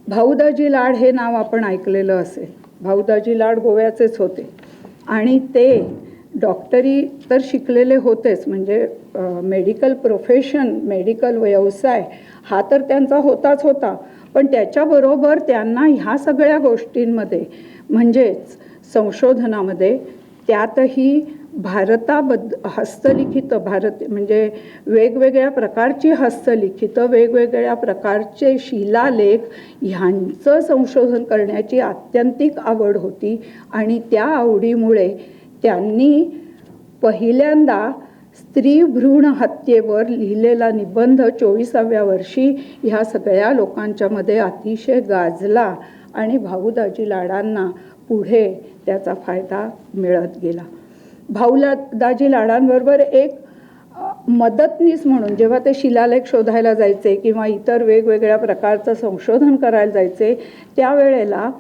भाऊदाजी लाड हे नाव आपण ऐकलेलं असेल. भाऊदाजी लाड गोव्याचेच होते आणि ते डॉक्टरी तर शिकलेले होतेच, म्हणजे मेडिकल प्रोफेशन, मेडिकल व्यवसाय हा तर त्यांचा होता, पण त्याच्याबरोबर त्यांना ह्या सगळ्या गोष्टींमध्ये म्हणजेच संशोधनामध्ये त्यातही हस्तलिखित म्हणजे वेगवेगळ्या प्रकारची हस्तलिखितं, वेगवेगळ्या प्रकारचे शिलालेख ह्यांचं संशोधन करण्याची आत्यंतिक आवड होती आणि त्या आवडीमुळे त्यांनी पहिल्यांदा स्त्री भ्रूण हत्येवर लिहिलेला निबंध 24व्या वर्षी ह्या सगळ्या लोकांच्या मध्ये अतिशय गाजला आणि भाऊदाजी लाडांना पुढे त्याचा फायदा मिळत गेला. भाऊदाजी लाडांबरोबर एक मदतनीस म्हणून जेव्हा ते शिलालेख शोधायला जायचे किंवा इतर वेगवेगळ्या प्रकारचं संशोधन करायला जायचे, त्यावेळेला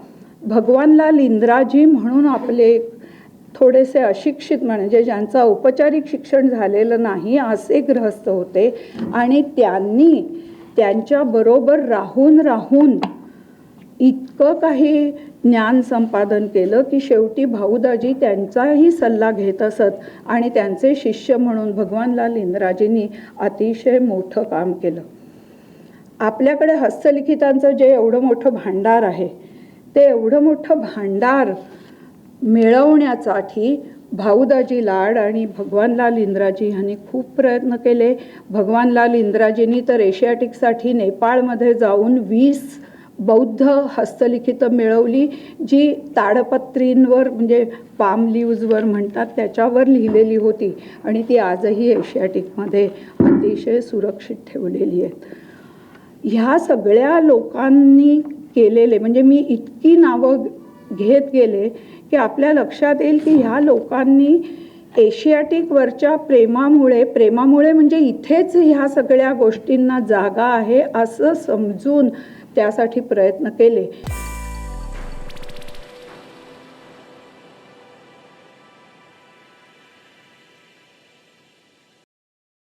भगवानलाल इंद्राजी म्हणून आपले थोडेसे अशिक्षित म्हणजे ज्यांचं औपचारिक शिक्षण झालेलं नाही असे गृहस्थ होते आणि त्यांनी त्यांच्याबरोबर राहून इतकं काही ज्ञान संपादन केलं की शेवटी भाऊदाजी त्यांचाही सल्ला घेत असत आणि त्यांचे शिष्य म्हणून भगवानलाल इंद्राजींनी अतिशय मोठं काम केलं. आपल्याकडे हस्तलिखितांचं जे एवढं मोठं भांडार आहे, ते एवढं मोठं भांडार मिळवण्यासाठी भाऊदाजी लाड आणि भगवानलाल इंद्राजी यांनी खूप प्रयत्न केले. भगवानलाल इंद्राजींनी तर एशियाटिकसाठी नेपाळमध्ये जाऊन 20 बौद्ध हस्तलिखितं मिळवली, जी ताडपत्रींवर म्हणजे पाम लीव्जवर म्हणतात त्याच्यावर लिहिलेली होती आणि ती आजही एशियाटिकमध्ये अतिशय सुरक्षित ठेवलेली आहेत. ह्या सगळ्या लोकांनी केलेले म्हणजे मी इतकी नावं घेत गेले की आपल्या लक्षात येईल की ह्या लोकांनी एशियाटिकवरच्या प्रेमामुळे म्हणजे इथेच ह्या सगळ्या गोष्टींना जागा आहे असं समजून त्यासाठी प्रयत्न केले.